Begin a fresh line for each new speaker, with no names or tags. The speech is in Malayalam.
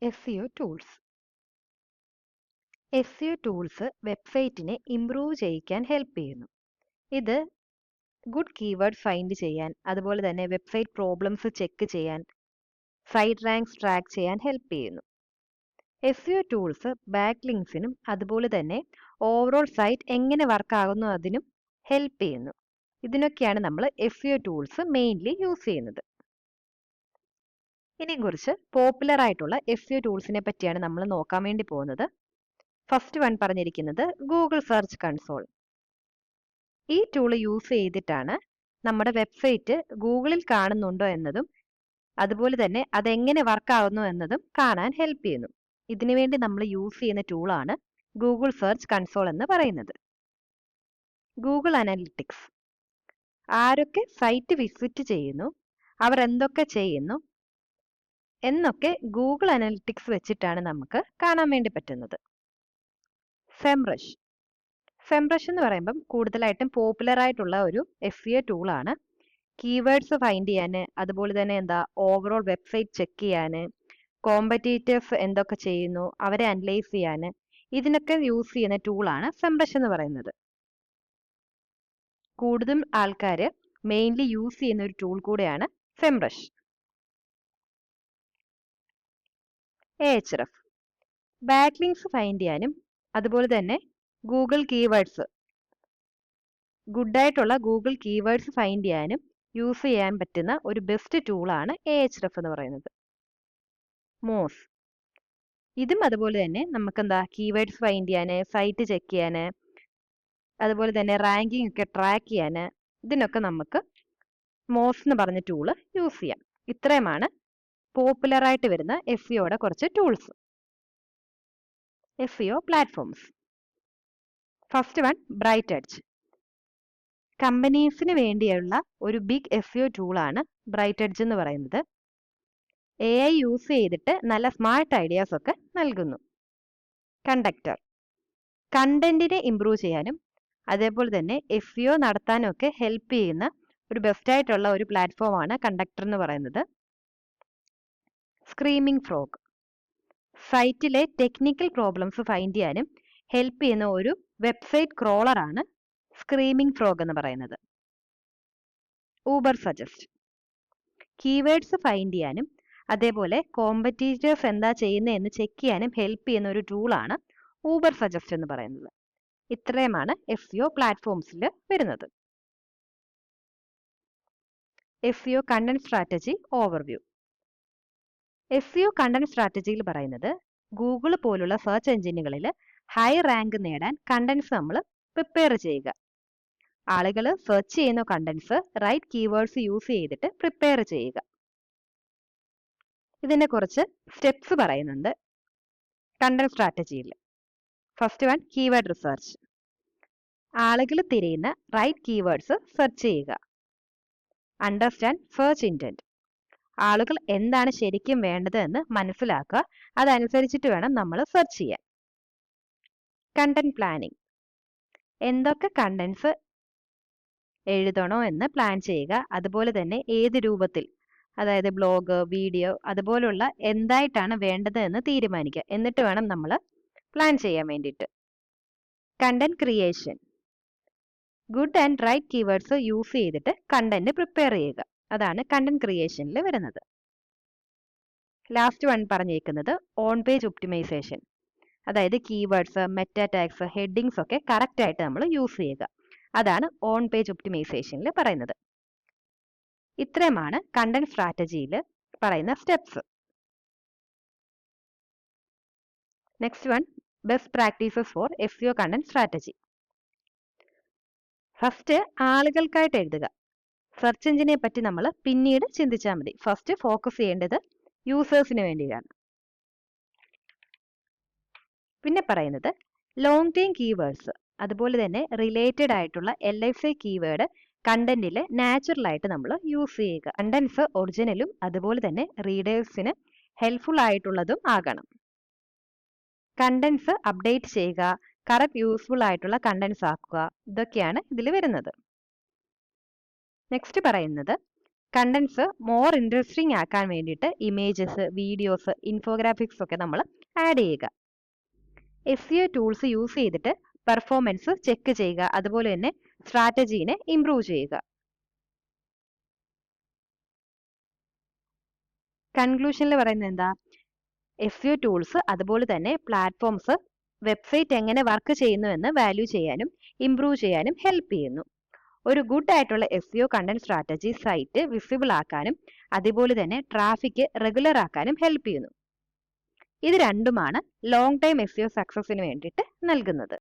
SEO tools. SEO ടൂൾസ് വെബ്സൈറ്റിനെ ഇംപ്രൂവ് ചെയ്യിക്കാൻ ഹെൽപ്പ് ചെയ്യുന്നു. ഇത് ഗുഡ് കീവേഡ് ഫൈൻഡ് ചെയ്യാൻ, അതുപോലെ തന്നെ വെബ്സൈറ്റ് പ്രോബ്ലംസ് ചെക്ക് ചെയ്യാൻ, സൈറ്റ് റാങ്ക്സ് ട്രാക്ക് ചെയ്യാൻ ഹെൽപ്പ് ചെയ്യുന്നു. SEO ടൂൾസ് ബാക്ക് ലിങ്ക്സിനും അതുപോലെ തന്നെ ഓവറോൾ സൈറ്റ് എങ്ങനെ വർക്ക് ആകുന്നു അതിനും ഹെൽപ്പ് ചെയ്യുന്നു. ഇതിനൊക്കെയാണ് നമ്മൾ SEO ടൂൾസ് മെയിൻലി യൂസ് ചെയ്യുന്നത്. ഇനിയും കുറിച്ച് പോപ്പുലർ ആയിട്ടുള്ള SEO ടൂൾസിനെ പറ്റിയാണ് നമ്മൾ നോക്കാൻ വേണ്ടി പോകുന്നത്. ഫസ്റ്റ് വൺ പറഞ്ഞിരിക്കുന്നത് ഗൂഗിൾ സെർച്ച് കൺസോൾ. ഈ ടൂൾ യൂസ് ചെയ്തിട്ടാണ് നമ്മുടെ വെബ്സൈറ്റ് ഗൂഗിളിൽ കാണുന്നുണ്ടോ എന്നതും അതുപോലെ തന്നെ അതെങ്ങനെ വർക്ക് ആവുന്നു എന്നതും കാണാൻ ഹെൽപ്പ് ചെയ്യുന്നു. ഇതിനുവേണ്ടി നമ്മൾ യൂസ് ചെയ്യുന്ന ടൂളാണ് ഗൂഗിൾ സെർച്ച് കൺസോൾ എന്ന് പറയുന്നത്. Google analytics. ആരൊക്കെ സൈറ്റ് വിസിറ്റ് ചെയ്യുന്നു, അവർ എന്തൊക്കെ ചെയ്യുന്നു എന്നൊക്കെ ഗൂഗിൾ അനലിറ്റിക്സ് വെച്ചിട്ടാണ് നമുക്ക് കാണാൻ വേണ്ടി പറ്റുന്നത്. സെംറഷ്. സെംറഷ് എന്ന് പറയുമ്പം കൂടുതലായിട്ടും പോപ്പുലർ ആയിട്ടുള്ള ഒരു SEO ടൂളാണ്. കീവേഡ്സ് ഫൈൻഡ് ചെയ്യാൻ, അതുപോലെ തന്നെ ഓവറോൾ വെബ്സൈറ്റ് ചെക്ക് ചെയ്യാൻ, കോമ്പറ്റീറ്റേഴ്സ് എന്തൊക്കെ ചെയ്യുന്നു അവരെ അനലൈസ് ചെയ്യാൻ, ഇതിനൊക്കെ യൂസ് ചെയ്യുന്ന ടൂളാണ് സെംറഷ് എന്ന് പറയുന്നത്. കൂടുതൽ ആൾക്കാർ മെയിൻലി യൂസ് ചെയ്യുന്ന ഒരു ടൂൾ കൂടെയാണ് Semrush. Ahref. Back links find ചെയ്യാനും അതുപോലെ തന്നെ ഗൂഗിൾ കീവേഡ്സ്, ഗുഡായിട്ടുള്ള ഗൂഗിൾ കീവേഡ്സ് ഫൈൻഡ് ചെയ്യാനും യൂസ് ചെയ്യാൻ പറ്റുന്ന ഒരു ബെസ്റ്റ് ടൂളാണ് Ahref എന്ന് പറയുന്നത്. മോസ്. ഇതും അതുപോലെ തന്നെ നമുക്ക് കീവേഡ്സ് ഫൈൻഡ് ചെയ്യാൻ, സൈറ്റ് ചെക്ക് ചെയ്യാൻ, അതുപോലെ തന്നെ റാങ്കിങ് ഒക്കെ ട്രാക്ക് ചെയ്യാൻ, ഇതിനൊക്കെ നമുക്ക് മോസ് എന്ന് പറഞ്ഞ ടൂള് യൂസ് ചെയ്യാം. ഇത്രയുമാണ് പോപ്പുലർ ആയിട്ട് വരുന്ന SEOയുടെ കുറച്ച് tools. SEO platforms. First one BrightEdge. കമ്പനീസിന് വേണ്ടിയുള്ള ഒരു ബിഗ് SEO ടൂളാണ് ബ്രൈറ്റ് എഡ്ജ് എന്ന് പറയുന്നത്. AI യൂസ് ചെയ്തിട്ട് നല്ല സ്മാർട്ട് ഐഡിയാസ് ഒക്കെ നൽകുന്നു. കണ്ടക്ടർ. കണ്ടന്റിനെ ഇംപ്രൂവ് ചെയ്യാനും അതേപോലെ തന്നെ SEO നടത്താനും ഒക്കെ ഹെൽപ്പ് ചെയ്യുന്ന ഒരു ബെസ്റ്റ് ആയിട്ടുള്ള ഒരു പ്ലാറ്റ്ഫോമാണ് കണ്ടക്ടർ എന്ന് പറയുന്നത്. Screaming Frog. സൈറ്റിലെ ടെക്നിക്കൽ പ്രോബ്ലംസ് ഫൈൻഡ് ചെയ്യാനും ഹെൽപ്പ് ചെയ്യുന്ന ഒരു വെബ്സൈറ്റ് ക്രോളറാണ് സ്ക്രീമിംഗ് ഫ്രോഗ് എന്ന് പറയുന്നത്. Uber suggest. കീവേഡ്സ് ഫൈൻഡ് ചെയ്യാനും അതേപോലെ കോമ്പറ്റീറ്റേഴ്സ് എന്താ ചെയ്യുന്നതെന്ന് ചെക്ക് ചെയ്യാനും ഹെൽപ്പ് ചെയ്യുന്ന ഒരു ടൂളാണ് ഊബർ സജസ്റ്റ് എന്ന് പറയുന്നത്. ഇത്രയുമാണ് SEO പ്ലാറ്റ്ഫോംസിൽ വരുന്നത്. SEO content strategy overview. SEO content സ്ട്രാറ്റജിയിൽ പറയുന്നത് ഗൂഗിൾ പോലുള്ള സെർച്ച് എഞ്ചിനുകളിൽ ഹൈ റാങ്ക് നേടാൻ കണ്ടന്റ്സ് നമ്മൾ പ്രിപ്പയർ ചെയ്യുക. ആളുകൾ സെർച്ച് ചെയ്യുന്ന കണ്ടന്റ്സ് റൈറ്റ് കീവേഡ്സ് യൂസ് ചെയ്തിട്ട് പ്രിപ്പയർ ചെയ്യുക. ഇതിനെ കുറിച്ച് സ്റ്റെപ്സ് പറയുന്നുണ്ട് കണ്ടന്റ് സ്ട്രാറ്റജിയിൽ. First one keyword research. ആളുകൾ തിരയുന്ന റൈറ്റ് കീവേഡ്സ് സെർച്ച് ചെയ്യുക. Understand search intent. ആളുകൾ എന്താണ് ശരിക്കും വേണ്ടത് എന്ന് മനസ്സിലാക്കുക, അതനുസരിച്ചിട്ട് വേണം നമ്മൾ സെർച്ച് ചെയ്യാൻ. Content planning. എന്തൊക്കെ കണ്ടന്റ്സ് എഴുതണോ എന്ന് പ്ലാൻ ചെയ്യുക, അതുപോലെ തന്നെ ഏത് രൂപത്തിൽ, അതായത് ബ്ലോഗ്, വീഡിയോ അതുപോലുള്ള എന്തായിട്ടാണ് വേണ്ടത് എന്ന് തീരുമാനിക്കുക. എന്നിട്ട് വേണം നമ്മൾ പ്ലാൻ ചെയ്യാൻ വേണ്ടിയിട്ട്. Content creation. Good and right keywords use ചെയ്തിട്ട് കണ്ടന്റ് പ്രിപ്പയർ ചെയ്യുക. അതാണ് കണ്ടന്റ് ക്രിയേഷനിൽ വരുന്നത്. ലാസ്റ്റ് വൺ പറഞ്ഞേക്കുന്നത് ഓൺ പേജ് ഒപ്റ്റിമൈസേഷൻ. അതായത് കീവേഡ്സ്, മെറ്റാ ടാഗ്സ്, ഹെഡിങ്സ് ഒക്കെ കറക്റ്റ് ആയിട്ട് നമ്മൾ യൂസ് ചെയ്യുക. അതാണ് ഓൺ പേജ് ഒപ്റ്റിമൈസേഷനിൽ പറയുന്നത്. ഇത്രയുമാണ് കണ്ടന്റ് സ്ട്രാറ്റജിയിൽ പറയുന്ന steps. Next one best practices for SEO content strategy. First ആളുകൾക്കായിട്ട് എഴുതുക. സെർച്ച് എഞ്ചിനെ പറ്റി നമ്മൾ പിന്നീട് ചിന്തിച്ചാൽ മതി. ഫസ്റ്റ് ഫോക്കസ് ചെയ്യേണ്ടത് യൂസേഴ്സിന് വേണ്ടിയാണ്. പിന്നെ പറയുന്നത് ലോങ് ടൈം കീവേഡ്സ്, അതുപോലെ തന്നെ റിലേറ്റഡ് ആയിട്ടുള്ള LSI കീവേഡ് കണ്ടന്റിൽ നാച്ചുറൽ ആയിട്ട് നമ്മൾ യൂസ് ചെയ്യുക. കണ്ടന്റ്സ് ഒറിജിനലും അതുപോലെ തന്നെ റീഡേഴ്സിന് ഹെൽപ്ഫുൾ ആയിട്ടുള്ളതും ആകണം. കണ്ടന്റ്സ് അപ്ഡേറ്റ് ചെയ്യുക, കറക്റ്റ് യൂസ്ഫുൾ ആയിട്ടുള്ള കണ്ടന്റ്സ് ആക്കുക. ഇതൊക്കെയാണ് ഇതിൽ വരുന്നത്. നെക്സ്റ്റ് പറയുന്നത് കണ്ടന്റ്സ് മോർ ഇൻട്രസ്റ്റിംഗ് ആക്കാൻ വേണ്ടിയിട്ട് ഇമേജസ്, വീഡിയോസ്, ഇൻഫോഗ്രാഫിക്സ് ഒക്കെ നമ്മൾ ആഡ് ചെയ്യുക. SEO ടൂൾസ് യൂസ് ചെയ്തിട്ട് പെർഫോമൻസ് ചെക്ക് ചെയ്യുക, അതുപോലെ തന്നെ സ്ട്രാറ്റജീനെ ഇംപ്രൂവ് ചെയ്യുക. കൺക്ലൂഷനിൽ പറയുന്നത് എന്താ? SEO ടൂൾസ് അതുപോലെ തന്നെ പ്ലാറ്റ്ഫോംസ് വെബ്സൈറ്റ് എങ്ങനെ വർക്ക് ചെയ്യുന്നുവെന്ന് വാല്യൂ ചെയ്യാനും ഇംപ്രൂവ് ചെയ്യാനും ഹെൽപ്പ് ചെയ്യുന്നു. ഒരു ഗുഡ് ആയിട്ടുള്ള SEO content strategy site visible ആക്കാനും അതുപോലെ തന്നെ ട്രാഫിക് റെഗുലർ ആക്കാനും ഹെൽപ്പ് ചെയ്യുന്നു. ഇത് രണ്ടുമാണ് ലോങ് ടൈം SEO സക്സസിന് വേണ്ടിയിട്ട് നൽകുന്നത്.